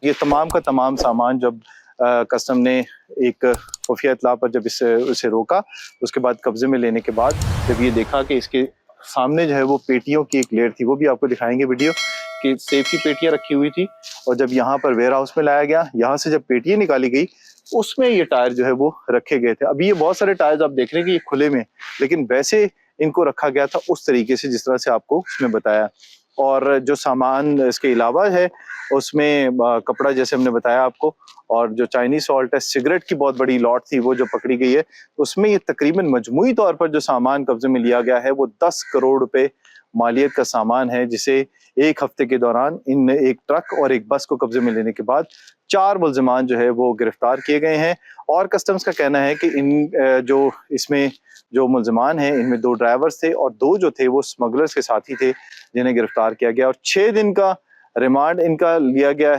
ये तमाम का तमाम सामान जब कस्टम ने एक खुफिया इत्तला पर जब उसे रोका, उसके बाद कब्जे में लेने के बाद जब ये देखा कि इसके सामने जो है वो पेटियों की एक लेयर थी, वो भी आपको दिखाएंगे वीडियो कि सेब की पेटियां रखी हुई थी। और जब यहाँ पर वेयर हाउस में लाया गया, यहाँ से जब पेटियां निकाली गई, उसमें ये टायर जो है वो रखे गए थे। अभी ये बहुत सारे टायर्स आप देख रहे हैं कि ये खुले में, लेकिन वैसे इनको रखा गया था उस तरीके से जिस तरह से आपको इसमें बताया। और जो सामान इसके अलावा है उसमें कपड़ा जैसे हमने बताया आपको, और जो चाइनीज सॉल्ट है, सिगरेट की बहुत बड़ी लॉट थी वो जो पकड़ी गई है, उसमें ये तकरीबन मजमूई तौर पर जो सामान कब्जे में लिया गया है वो 10 करोड़ रुपए मालियत का सामान है, जिसे एक हफ्ते के दौरान इन एक ट्रक और एक बस को कब्जे में लेने के बाद 4 मुल्जिमान जो है वो गिरफ्तार किए गए हैं। और कस्टम्स का कहना है कि इन जो इसमें जो मुल्जिमान हैं, इनमें 2 ड्राइवर्स थे और 2 जो थे वो स्मगलर्स के साथी थे जिन्हें गिरफ्तार किया गया, और 6 दिन का रिमांड इनका लिया गया है।